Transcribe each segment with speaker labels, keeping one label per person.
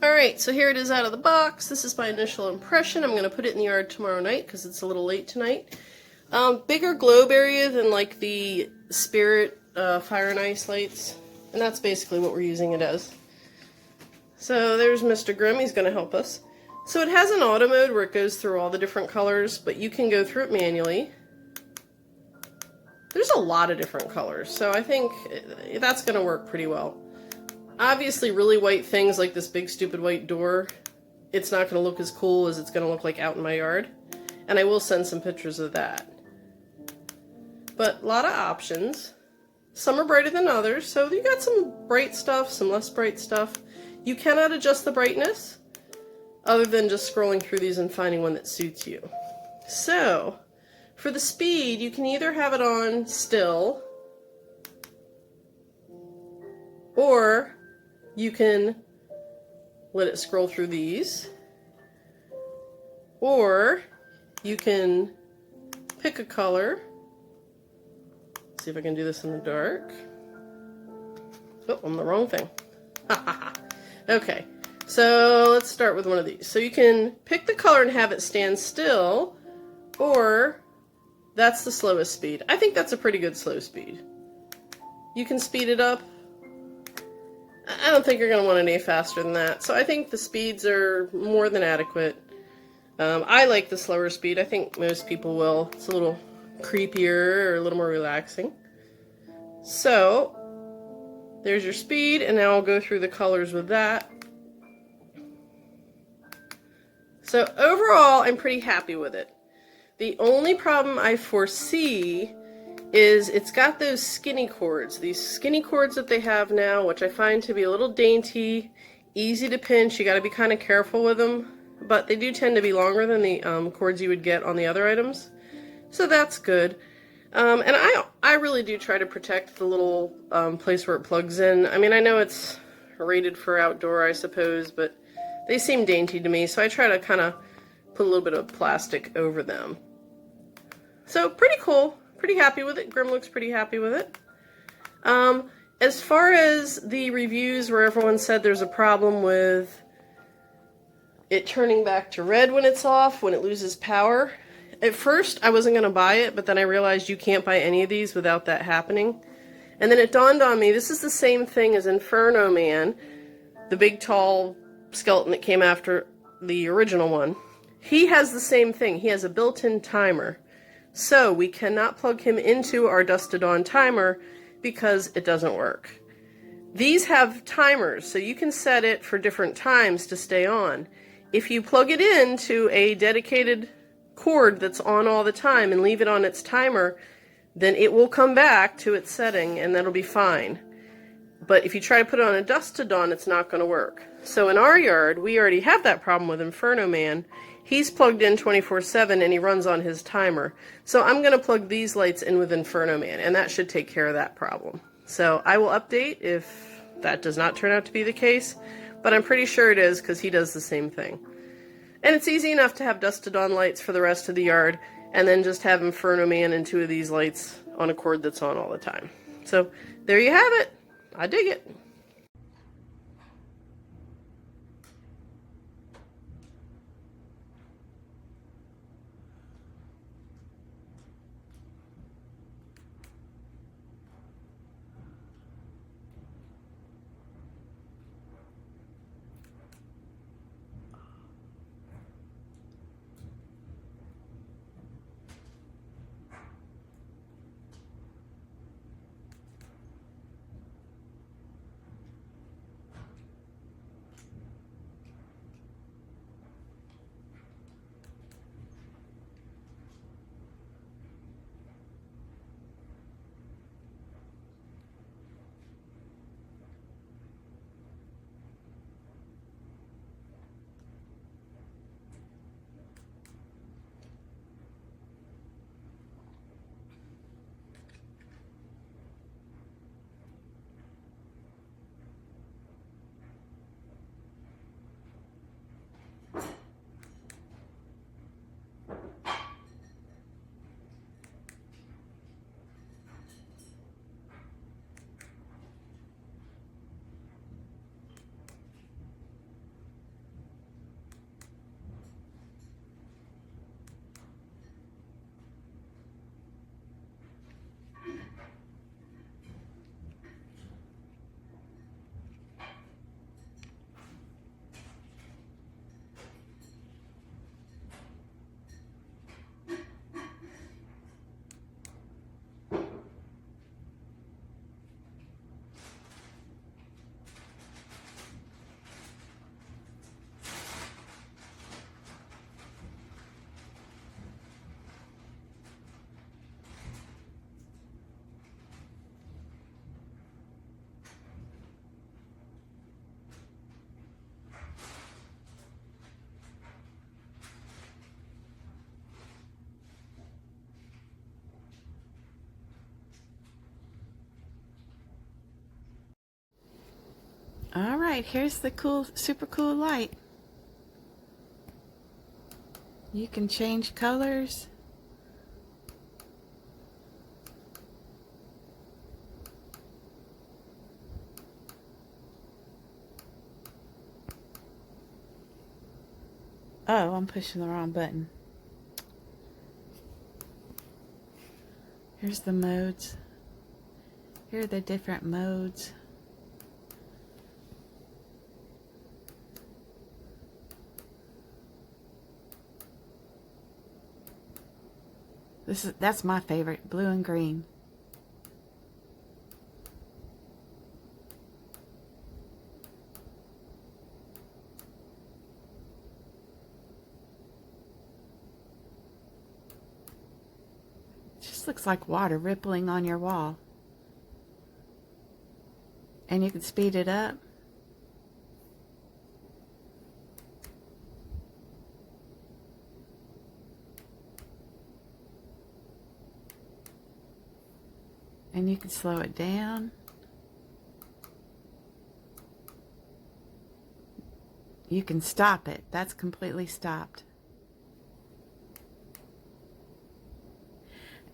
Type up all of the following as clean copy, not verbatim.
Speaker 1: Alright, so here it is out of the box. This is my initial impression. I'm going to put it in the yard tomorrow night because it's a little late tonight. Bigger globe area than like the Spirit Fire and Ice lights. And that's basically what we're using it as. So there's Mr. Grimm. He's going to help us. So it has an auto mode where it goes through all the different colors, but you can go through it manually. There's a lot of different colors, so I think that's going to work pretty well. Obviously, really white things like this big stupid white door, it's not going to look as cool as it's going to look like out in my yard. And I will send some pictures of that. But a lot of options. Some are brighter than others, so you got some bright stuff, some less bright stuff. You cannot adjust the brightness, other than just scrolling through these and finding one that suits you. So, for the speed, you can either have it on still, or you can let it scroll through these, or you can pick a color. See if I can do this in the dark. Oh, I'm the wrong thing. Okay, so let's start with one of these. So you can pick the color and have it stand still, or that's the slowest speed. I think that's a pretty good slow speed. You can speed it up. I don't think you're going to want it any faster than that. So I think the speeds are more than adequate. I like the slower speed. I think most people will. It's a little creepier or a little more relaxing. So there's your speed, and now I'll go through the colors with that. So overall, I'm pretty happy with it. The only problem I foresee is it's got those skinny cords. These skinny cords that they have now, which I find to be a little dainty, easy to pinch. You got to be kind of careful with them, but they do tend to be longer than the cords you would get on the other items. So that's good. And I really do try to protect the little place where it plugs in. I mean, I know it's rated for outdoor, I suppose, but they seem dainty to me, so I try to kind of put a little bit of plastic over them. So pretty cool. Pretty happy with it. Grimm looks pretty happy with it. As far as the reviews where everyone said there's a problem with it turning back to red when it's off, when it loses power, at first I wasn't going to buy it, but then I realized you can't buy any of these without that happening. And then it dawned on me, this is the same thing as Inferno Man, the big tall skeleton that came after the original one. He has the same thing. He has a built-in timer. So we cannot plug him into our Dusk to Dawn timer because it doesn't work. These have timers, so you can set it for different times to stay on. If you plug it into a dedicated cord that's on all the time and leave it on its timer, then it will come back to its setting and that'll be fine. But if you try to put it on a Dusk to Dawn, it's not going to work. So in our yard, we already have that problem with Inferno Man. He's plugged in 24/7 and he runs on his timer. So I'm going to plug these lights in with Inferno Man, and that should take care of that problem. So I will update if that does not turn out to be the case, but I'm pretty sure it is because he does the same thing. And it's easy enough to have Dusk to Dawn lights for the rest of the yard, and then just have Inferno Man and 2 of these lights on a cord that's on all the time. So there you have it. I dig it.
Speaker 2: right, here's the cool, super cool light. You can change colors. Oh, I'm pushing the wrong button. Here's the modes. Here are the different modes. That's my favorite, blue and green. Just looks like water rippling on your wall. And you can speed it up. And you can slow it down. You can stop it. That's completely stopped.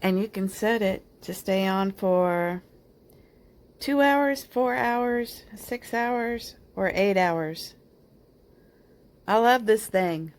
Speaker 2: And you can set it to stay on for 2 hours, 4 hours, 6 hours, or 8 hours. I love this thing.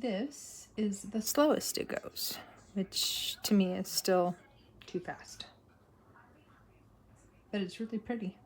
Speaker 3: this is the slowest it goes, which to me is still too fast. But it's really pretty.